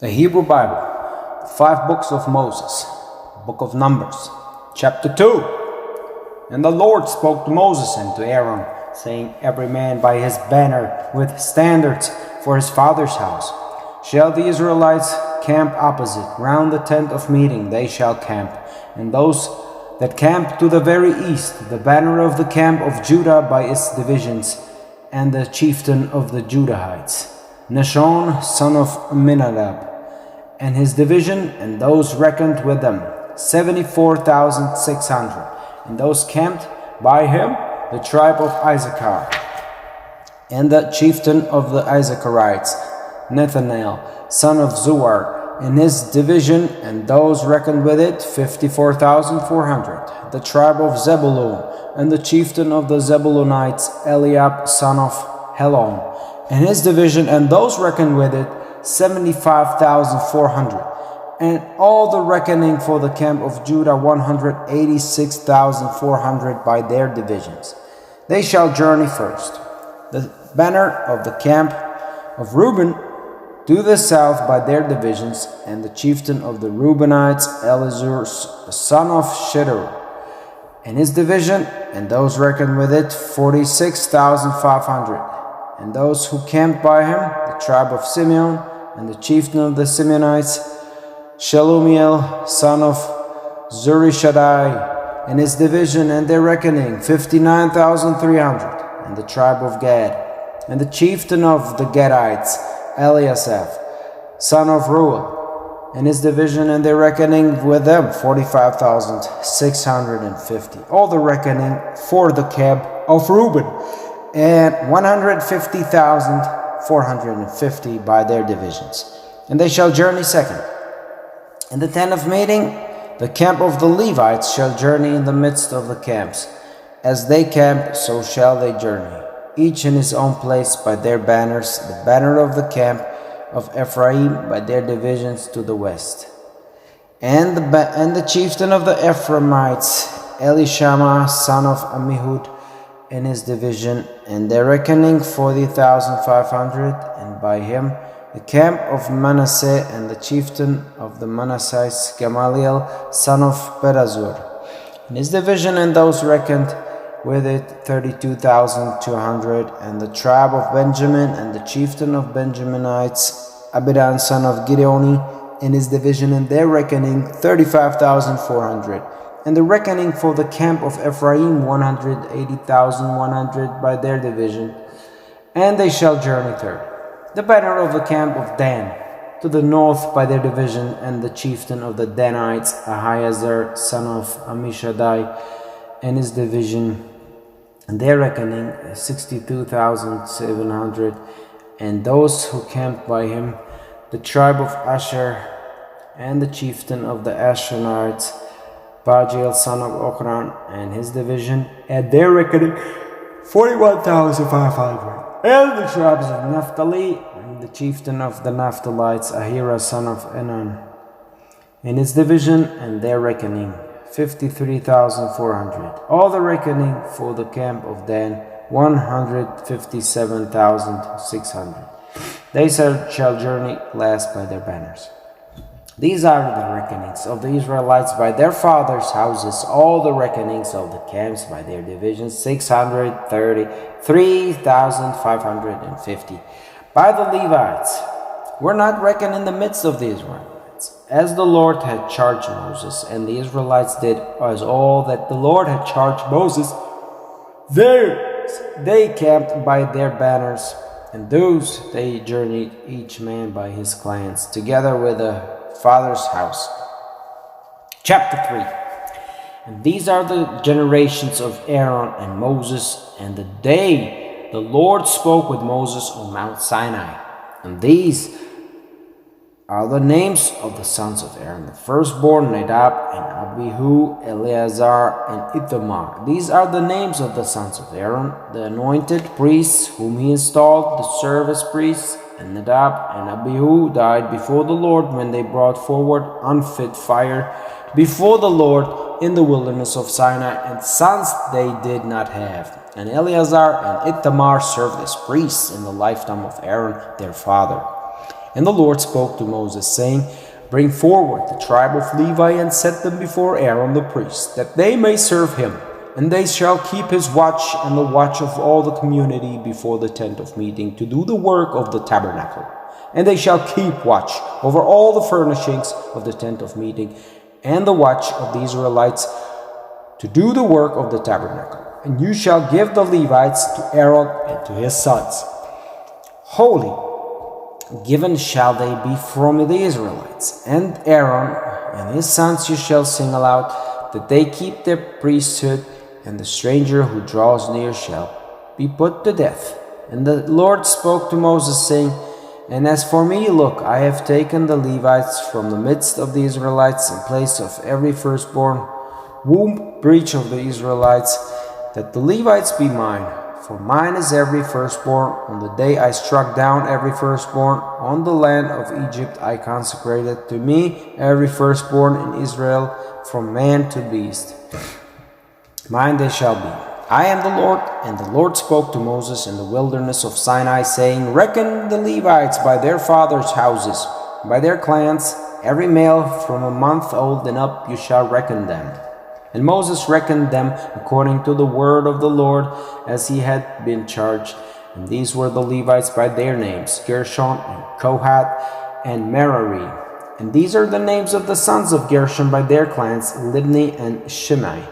The Hebrew Bible, the 5 books of Moses, Book of Numbers, chapter 2. And the Lord spoke to Moses and to Aaron, saying, Every man by his banner with standards for his father's house. Shall the Israelites camp opposite, round the tent of meeting they shall camp. And those that camp to the very east, the banner of the camp of Judah by its divisions, and the chieftain of the Judahites, Nashon son of Amminadab, and his division, and those reckoned with them, 74,600. And those camped by him, the tribe of Issachar, and the chieftain of the Issacharites, Nathanael son of Zuar, and his division, and those reckoned with it, 54,400. The tribe of Zebulun, and the chieftain of the Zebulunites, Eliab son of Helon, and his division, and those reckoned with it, 75,400. And all the reckoning for the camp of Judah, 186,400 by their divisions. They shall journey first. The banner of the camp of Reuben to the south by their divisions, and the chieftain of the Reubenites, Elizur son of Shedeur, and his division, and those reckoned with it, 46,500. And those who camped by him, the tribe of Simeon, and the chieftain of the Simeonites, Shelumiel son of Zurishaddai, and his division, and their reckoning, 59,300. And the tribe of Gad, and the chieftain of the Gadites, Eliasaph son of Reuel, and his division, and their reckoning with them, 45,650. All the reckoning for the camp of Reuben, and 150,450 by their divisions. And they shall journey second. In the tent of meeting, the camp of the Levites shall journey in the midst of the camps. As they camp, so shall they journey, each in his own place by their banners, the banner of the camp of Ephraim by their divisions to the west. And the chieftain of the Ephraimites, Elishama son of Ammihud, in his division, and their reckoning 40,500, and by him the camp of Manasseh, and the chieftain of the Manassites, Gamaliel son of Pedazur, in his division, and those reckoned with it, 32,200. And the tribe of Benjamin, and the chieftain of Benjaminites, Abidan son of Gideoni, in his division, and their reckoning 35,400. And the reckoning for the camp of Ephraim, 180,100 by their division. And they shall journey third. The banner of the camp of Dan to the north by their division, and the chieftain of the Danites, Ahiezer son of Ammishaddai, and his division, and their reckoning 62,700. And those who camped by him, the tribe of Asher, and the chieftain of the Asherites, Pagiel son of Ochran, and his division, and their reckoning 41,500. And the tribes of Naphtali, and the chieftain of the Naphtalites, Ahira son of Enan, and his division, and their reckoning 53,400. All the reckoning for the camp of Dan, 157,600. They shall journey last by their banners. These are the reckonings of the Israelites by their fathers' houses, all the reckonings of the camps by their divisions, 633,550. By the Levites were not reckoned in the midst of the Israelites, as the Lord had charged Moses, and the Israelites did as all that the Lord had charged Moses. They camped by their banners, and those they journeyed each man by his clans, together with the father's house. Chapter 3. And these are the generations of Aaron and Moses, and the day the Lord spoke with Moses on Mount Sinai. And these are the names of the sons of Aaron, the firstborn, Nadab and Abihu, Eleazar and Ithamar. These are the names of the sons of Aaron, the anointed priests whom he installed to serve as priests. And Nadab and Abihu died before the Lord when they brought forward unfit fire before the Lord in the wilderness of Sinai, and sons they did not have. And Eleazar and Ithamar served as priests in the lifetime of Aaron their father. And the Lord spoke to Moses, saying, Bring forward the tribe of Levi and set them before Aaron the priest, that they may serve him. And they shall keep his watch and the watch of all the community before the tent of meeting to do the work of the tabernacle. And they shall keep watch over all the furnishings of the tent of meeting and the watch of the Israelites to do the work of the tabernacle. And you shall give the Levites to Aaron and to his sons. Holy given shall they be from the Israelites. And Aaron and his sons you shall sing aloud, that they keep their priesthood, and the stranger who draws near shall be put to death. And the Lord spoke to Moses, saying, And as for me, look, I have taken the Levites from the midst of the Israelites in place of every firstborn womb breach of the Israelites, that the Levites be mine. For mine is every firstborn. On the day I struck down every firstborn on the land of Egypt, I consecrated to me every firstborn in Israel, from man to beast. Mine they shall be. I am the Lord. And the Lord spoke to Moses in the wilderness of Sinai, saying, Reckon the Levites by their fathers' houses, by their clans, every male from a month old and up you shall reckon them. And Moses reckoned them according to the word of the Lord, as he had been charged. And these were the Levites by their names, Gershon and Kohath and Merari. And these are the names of the sons of Gershon by their clans, Libni and Shimei.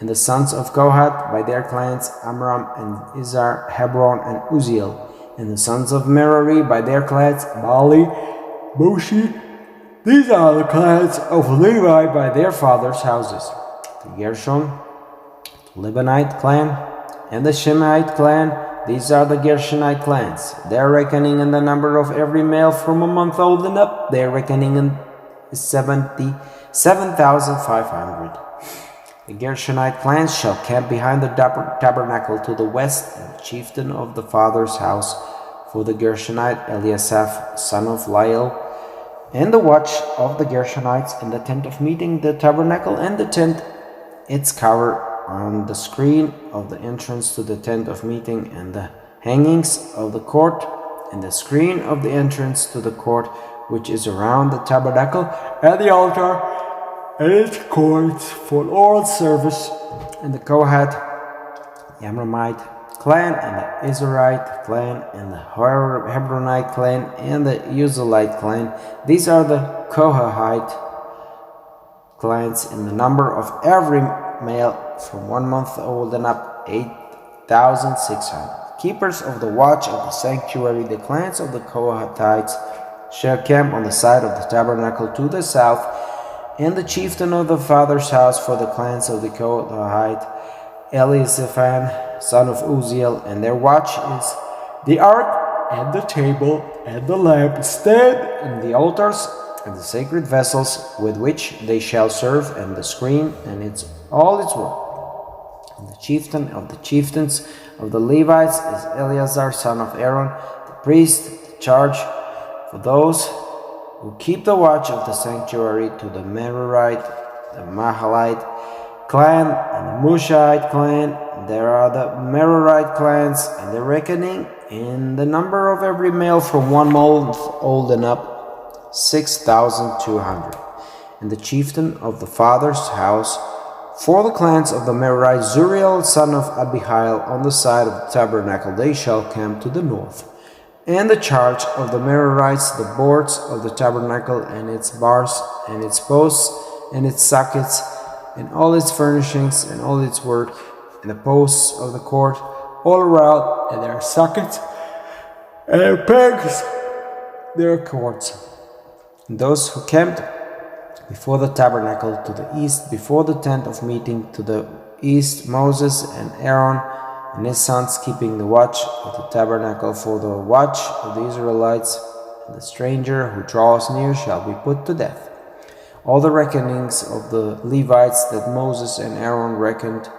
And the sons of Kohath by their clans, Amram and Izhar, Hebron and Uzziel. And the sons of Merari by their clans, Bali, Mushi. These are the clans of Levi by their fathers' houses. The Gershon, the Lebanite clan, and the Shimite clan, these are the Gershonite clans. Their reckoning and the number of every male from a month old and up, their reckoning is 77,500. The Gershonite clans shall camp behind the tabernacle to the west, and the chieftain of the father's house for the Gershonite Eliasaph, son of Lael, and the watch of the Gershonites in the tent of meeting, the tabernacle and the tent, its cover on the screen of the entrance to the tent of meeting, and the hangings of the court, and the screen of the entrance to the court, which is around the tabernacle, and the altar, and its courts for all service, and the Kohath, the Amramite clan, and the Izharite clan, and the Hebronite clan, and the Uzzielite clan. These are the Kohathite clans in the number of every male from 1 month old and up, 8,600. Keepers of the watch of the sanctuary, the clans of the Kohathites, shall camp on the side of the tabernacle to the south, and the chieftain of the father's house for the clans of the Kohathite, Elizaphan, son of Uzziel, and their watch is the ark, and the table, and the lampstand, and the altars, and the sacred vessels with which they shall serve, and the screen, and all its work. And the chieftain of the chieftains of the Levites is Eleazar, son of Aaron, the priest, the charge for those who keep the watch of the sanctuary, to the Merarite, the Mahalite clan, and the Mushite clan. There are the Merarite clans, and the reckoning in the number of every male from 1 month old and up, 6,200. And the chieftain of the father's house for the clans of the Merari, Zuriel, son of Abihail, on the side of the tabernacle, they shall camp to the north. And the charge of the Merarites, the boards of the tabernacle, and its bars, and its posts, and its sockets, and all its furnishings, and all its work, and the posts of the court, all around, and their sockets, and their pegs, their cords. And those who camped before the tabernacle to the east, before the tent of meeting to the east, Moses and Aaron and his sons, keeping the watch of the tabernacle for the watch of the Israelites, and the stranger who draws near shall be put to death. All the reckonings of the Levites that Moses and Aaron reckoned,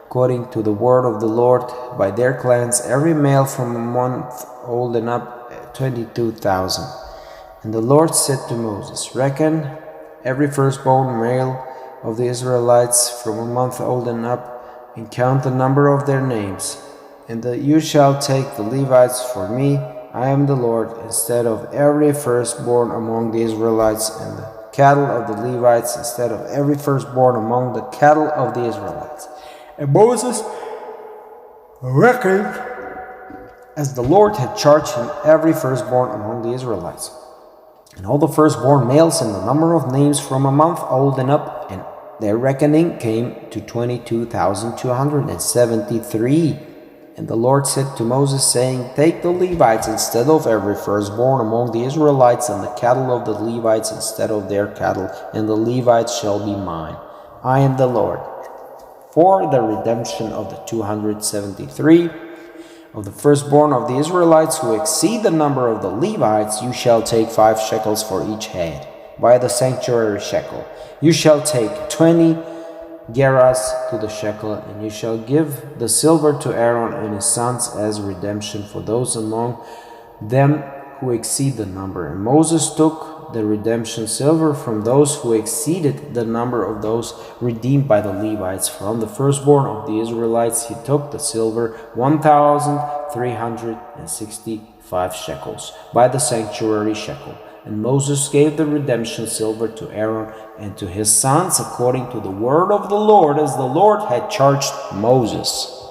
according to the word of the Lord, by their clans, every male from a month old and up, 22,000. And the Lord said to Moses, Reckon every firstborn male of the Israelites from a month old and up, and count the number of their names. And that you shall take the Levites for me, I am the Lord, instead of every firstborn among the Israelites, and the cattle of the Levites, instead of every firstborn among the cattle of the Israelites. And Moses reckoned as the Lord had charged him every firstborn among the Israelites, and all the firstborn males in the number of names from a month old and up, and their reckoning came to 22,273. And the Lord said to Moses, saying, Take the Levites instead of every firstborn among the Israelites, and the cattle of the Levites instead of their cattle, and the Levites shall be mine. I am the Lord. For the redemption of the 273 of the firstborn of the Israelites who exceed the number of the Levites, you shall take 5 shekels for each head, by the sanctuary shekel. You shall take 20 gerahs to the shekel, and you shall give the silver to Aaron and his sons as redemption for those among them who exceed the number. And Moses took the redemption silver from those who exceeded the number of those redeemed by the Levites. From the firstborn of the Israelites he took the silver 1,365 shekels by the sanctuary shekel. And Moses gave the redemption silver to Aaron and to his sons according to the word of the Lord, as the Lord had charged Moses.